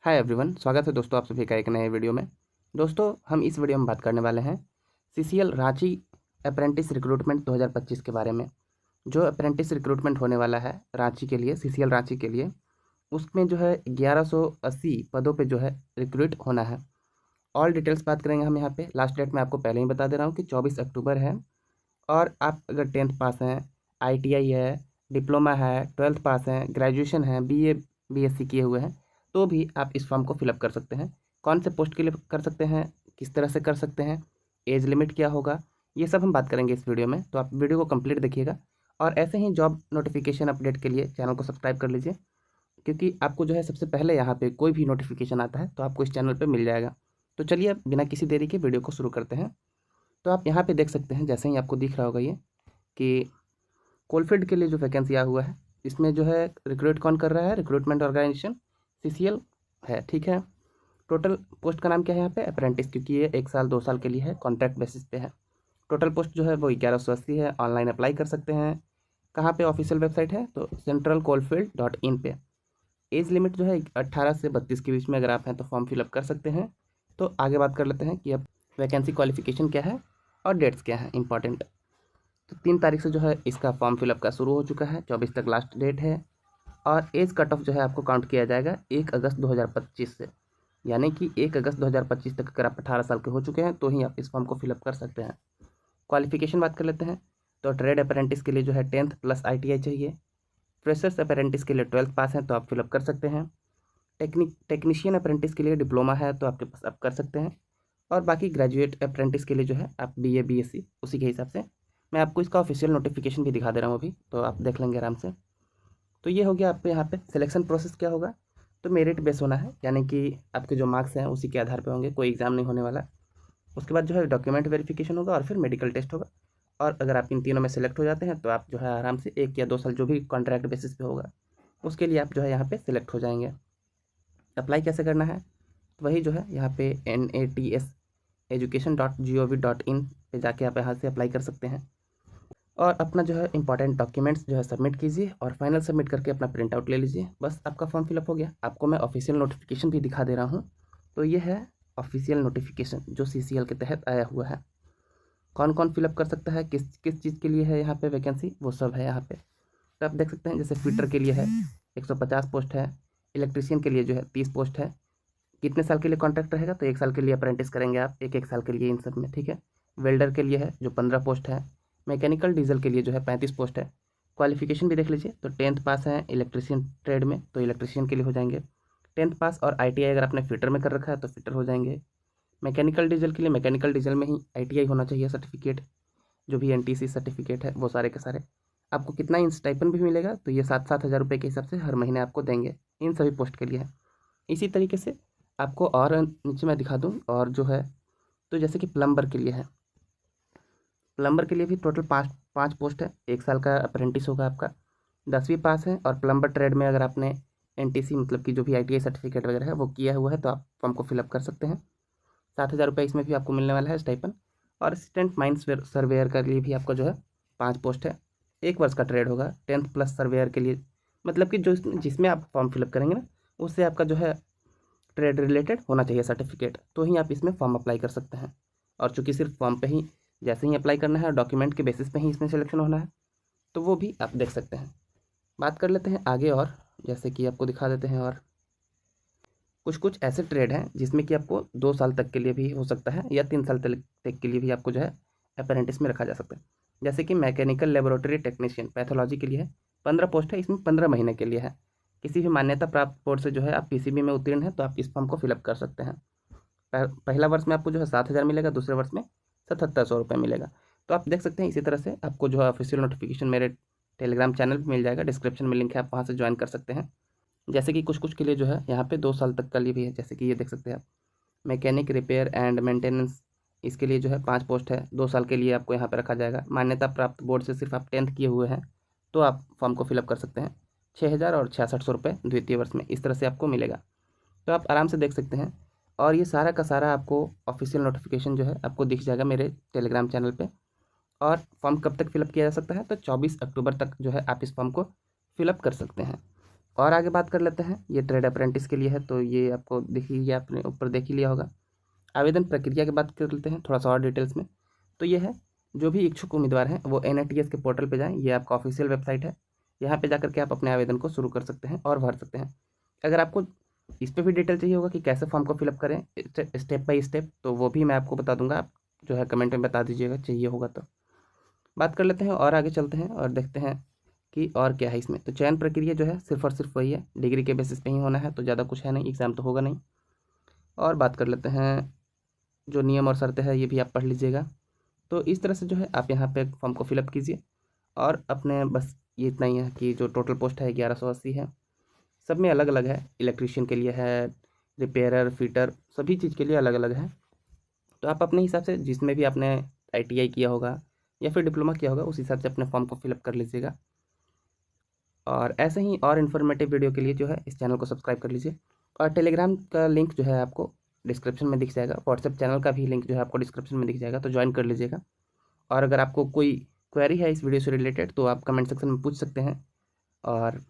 Hi everyone, स्वागत है दोस्तों आप सभी का एक नए वीडियो में। दोस्तों हम इस वीडियो में बात करने वाले हैं सीसीएल रांची अप्रेंटिस रिक्रूटमेंट 2025 के बारे में। जो अप्रेंटिस रिक्रूटमेंट होने वाला है रांची के लिए, सीसीएल रांची के लिए, उसमें जो है 1180 पदों पे जो है रिक्रूट होना है। ऑल डिटेल्स बात करेंगे हम यहाँ पे। लास्ट डेट मैं आपको पहले ही बता दे रहा हूँ कि 24 अक्टूबर है। और आप अगर 10th पास हैं, ITI है, डिप्लोमा है, 12th पास हैं, ग्रेजुएशन है, BA BSc किए हुए हैं, तो भी आप इस फॉर्म को फिलअप कर सकते हैं। कौन से पोस्ट के लिए कर सकते हैं, किस तरह से कर सकते हैं, एज लिमिट क्या होगा, ये सब हम बात करेंगे इस वीडियो में। तो आप वीडियो को कंप्लीट देखिएगा और ऐसे ही जॉब नोटिफिकेशन अपडेट के लिए चैनल को सब्सक्राइब कर लीजिए, क्योंकि आपको जो है सबसे पहले यहाँ पे कोई भी नोटिफिकेशन आता है तो आपको इस चैनल पे मिल जाएगा। तो चलिए अब बिना किसी देरी के वीडियो को शुरू करते हैं। तो आप यहाँ पे देख सकते हैं, जैसे ही आपको दिख रहा होगा ये कि कोलफील्ड के लिए जो वैकेंसी आया हुआ है, इसमें जो है रिक्रूट कौन कर रहा है, रिक्रूटमेंट ऑर्गेनाइजेशन सीसीएल है। ठीक है। टोटल पोस्ट का नाम क्या है यहाँ पे, अप्रेंटिस, क्योंकि ये 1 साल 2 साल के लिए है, कॉन्ट्रैक्ट बेसिस पे है। टोटल पोस्ट जो है वो 1180 है। ऑनलाइन अप्लाई कर सकते हैं। कहाँ पे ऑफिशियल वेबसाइट है, तो centralcoalfield.in पे। एज लिमिट जो है 18 से 32 के बीच में अगर आप हैं तो फॉर्म फिलअप कर सकते हैं। तो आगे बात कर लेते हैं कि अब वैकेंसी क्वालिफिकेशन क्या है और डेट्स क्या है इंपॉर्टेंट। तो 3 तारीख से जो है इसका फॉर्म फिलअप का शुरू हो चुका है, 24 तक लास्ट डेट है। और एज कट ऑफ जो है आपको काउंट किया जाएगा 1 अगस्त 2025 से, यानी कि 1 अगस्त 2025 तक अगर आप 18 साल के हो चुके हैं तो ही आप इस फॉर्म को फिलअप कर सकते हैं। क्वालिफिकेशन बात कर लेते हैं। तो ट्रेड अप्रेंटिस के लिए जो है 10th प्लस ITI चाहिए। फ्रेशर्स अप्रेंटिस के लिए 12th पास हैं तो आप फिलअप कर सकते हैं। टेक्नीशियन अप्रेंटिस के लिए डिप्लोमा है तो आपके पास आप कर सकते हैं। और बाकी ग्रेजुएट अप्रेंटिस के लिए जो है आप BA BSc उसी के हिसाब से। मैं आपको इसका ऑफिशियल नोटिफिकेशन भी दिखा दे रहा हूँ अभी, तो आप देख लेंगे आराम से। तो ये हो गया आपको यहाँ पे सिलेक्शन प्रोसेस क्या होगा। तो मेरिट बेस होना है, यानी कि आपके जो मार्क्स हैं उसी के आधार पे होंगे, कोई एग्ज़ाम नहीं होने वाला। उसके बाद जो है डॉक्यूमेंट वेरिफिकेशन होगा और फिर मेडिकल टेस्ट होगा। और अगर आप इन तीनों में सेलेक्ट हो जाते हैं तो आप जो है आराम से 1 या 2 साल जो भी कॉन्ट्रैक्ट बेसिस पे होगा उसके लिए आप जो है यहाँ पे सिलेक्ट हो जाएंगे। अप्लाई कैसे करना है, तो वही जो है यहाँ पे NATS education.gov.in पे जाके आप यहाँ से अप्लाई कर सकते हैं। और अपना जो है इंपॉर्टेंट डॉक्यूमेंट्स जो है सबमिट कीजिए और फाइनल सबमिट करके अपना प्रिंट आउट ले लीजिए। बस आपका फॉर्म फिलअप हो गया। आपको मैं ऑफिशियल नोटिफिकेशन भी दिखा दे रहा हूँ। तो ये है ऑफिशियल नोटिफिकेशन जो CCL के तहत आया हुआ है। कौन कौन फिलअप कर सकता है, किस किस चीज़ के लिए है यहाँ पे वैकेंसी, वो सब है यहाँ पे। तो आप देख सकते हैं, जैसे फिटर के लिए है 150 पोस्ट है। इलेक्ट्रीशियन के लिए जो है 30 पोस्ट है। कितने साल के लिए कॉन्ट्रैक्ट रहेगा, तो 1 साल के लिए अप्रेंटिस करेंगे आप, एक साल के लिए इन सब में। ठीक है। वेल्डर के लिए है जो 15 पोस्ट है। मैकेनिकल डीजल के लिए जो है 35 पोस्ट है। क्वालिफिकेशन भी देख लीजिए। तो 10th पास है इलेक्ट्रीशियन ट्रेड में तो इलेक्ट्रीशियन के लिए हो जाएंगे। 10th पास और ITI अगर आपने फिटर में कर रखा है तो फिटर हो जाएंगे। मैकेनिकल डीजल के लिए मैकेनिकल डीजल में ही ITI होना चाहिए सर्टिफिकेट, जो भी NTC सर्टिफिकेट है वो सारे के सारे। आपको कितना इन स्टाइपेंड भी मिलेगा, तो ये 7-7 हज़ार रुपये के हिसाब से हर महीने आपको देंगे। इन सभी पोस्ट के लिए है। इसी तरीके से आपको और नीचे मैं दिखा दूँ और जो है, तो जैसे कि प्लम्बर के लिए है। प्लम्बर के लिए भी टोटल 5 पोस्ट है। 1 साल का अप्रेंटिस होगा आपका। 10वीं पास है और प्लम्बर ट्रेड में अगर आपने NTC मतलब कि जो भी ITI सर्टिफिकेट वगैरह है वो किया हुआ है तो आप फॉर्म को फिलअप कर सकते हैं। 7 हज़ार रुपये इसमें भी आपको मिलने वाला है स्टाइपन। और असिस्टेंट माइंस सर्वेयर के लिए भी आपका जो है 5 पोस्ट है। 1 वर्ष का ट्रेड होगा। 10th प्लस सर्वेयर के लिए, मतलब कि जो जिसमें आप फॉर्म फिलअप करेंगे ना, उससे आपका जो है ट्रेड रिलेटेड होना चाहिए सर्टिफिकेट, तो ही आप इसमें फॉर्म अप्लाई कर सकते हैं। और चूंकि सिर्फ फॉर्म पे ही जैसे ही अप्लाई करना है, डॉक्यूमेंट के बेसिस पे ही इसमें सिलेक्शन होना है, तो वो भी आप देख सकते हैं। बात कर लेते हैं आगे, और जैसे कि आपको दिखा देते हैं। और कुछ कुछ ऐसे ट्रेड हैं जिसमें कि आपको 2 साल तक के लिए भी हो सकता है या 3 साल तक के लिए भी आपको जो है अप्रेंटिस में रखा जा सकता है। जैसे कि मैकेनिकल लेबोरेटरी टेक्नीशियन पैथोलॉजी के लिए है, 15 पोस्ट है। इसमें 15 महीने के लिए है। किसी भी मान्यता प्राप्त बोर्ड से जो है आप PCB में उत्तीर्ण है तो आप इस फॉर्म को फिलअप कर सकते हैं। पहला वर्ष में आपको जो है 7 हज़ार मिलेगा, दूसरे वर्ष में 7700 रुपये मिलेगा। तो आप देख सकते हैं। इसी तरह से आपको जो है ऑफिशियल नोटिफिकेशन मेरे टेलीग्राम चैनल पर मिल जाएगा, डिस्क्रिप्शन में लिंक है, आप वहाँ से ज्वाइन कर सकते हैं। जैसे कि कुछ कुछ के लिए जो है यहाँ पे 2 साल तक का लिए भी है, जैसे कि ये देख सकते हैं आप, मैकेनिक रिपेयर एंड मेंटेनेंस। इसके लिए जो है 5 पोस्ट है। 2 साल के लिए आपको यहाँ पे रखा जाएगा। मान्यता प्राप्त बोर्ड से सिर्फ आप 10th किए हुए हैं तो आप फॉर्म को फिलअप कर सकते हैं। 6,000 और 6600 रुपये द्वितीय वर्ष में इस तरह से आपको मिलेगा। तो आप आराम से देख सकते हैं। और ये सारा का सारा आपको ऑफिशियल नोटिफिकेशन जो है आपको दिख जाएगा मेरे टेलीग्राम चैनल पर। और फॉर्म कब तक फिलअप किया जा सकता है, तो 24 अक्टूबर तक जो है आप इस फॉर्म को फिलअप कर सकते हैं। और आगे बात कर लेते हैं, ये ट्रेड अप्रेंटिस के लिए है, तो ये आपको देख लीजिए, आपने ऊपर देख ही लिया होगा। आवेदन प्रक्रिया की बात कर लेते हैं थोड़ा सा और डिटेल्स में। तो ये है, जो भी इच्छुक उम्मीदवार हैं वो NITS के पोर्टल पे जाएँ, ये आपका ऑफिशियल वेबसाइट है। यहाँ पे जाकर के आप अपने आवेदन को शुरू कर सकते हैं और भर सकते हैं। अगर आपको इस पे भी डिटेल चाहिए होगा कि कैसे फॉर्म को फिलअप करें स्टेप बाय स्टेप, तो वो भी मैं आपको बता दूंगा। आप जो है कमेंट में बता दीजिएगा चाहिए होगा तो। बात कर लेते हैं और आगे चलते हैं और देखते हैं कि और क्या है इसमें। तो चयन प्रक्रिया जो है सिर्फ और सिर्फ वही है, डिग्री के बेसिस पे ही होना है, तो ज़्यादा कुछ है नहीं, एग्ज़ाम तो होगा नहीं। और बात कर लेते हैं जो नियम और शर्तें हैं, ये भी आप पढ़ लीजिएगा। तो इस तरह से जो है आप यहाँ पे फॉर्म को फिलअप कीजिए और अपने बस ये इतना ही है कि जो टोटल पोस्ट है 1180 है। सब में अलग अलग है, इलेक्ट्रीशियन के लिए है, रिपेयरर, फिटर, सभी चीज़ के लिए अलग अलग है। तो आप अपने हिसाब से जिसमें भी आपने ITI किया होगा या फिर डिप्लोमा किया होगा, उस हिसाब से अपने फॉर्म को फिलअप कर लीजिएगा। और ऐसे ही और इन्फॉर्मेटिव वीडियो के लिए जो है इस चैनल को सब्सक्राइब कर लीजिए। और टेलीग्राम का लिंक जो है आपको डिस्क्रिप्शन में दिख जाएगा, व्हाट्सएप चैनल का भी लिंक जो है आपको डिस्क्रिप्शन में दिख जाएगा, तो ज्वाइन कर लीजिएगा। और अगर आपको कोई क्वेरी है इस वीडियो से रिलेटेड तो आप कमेंट सेक्शन में पूछ सकते हैं। और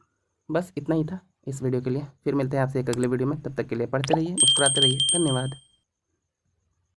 बस इतना ही था इस वीडियो के लिए। फिर मिलते हैं आपसे एक अगले वीडियो में, तब तक के लिए पढ़ते रहिए, मुस्कुराते रहिए। धन्यवाद।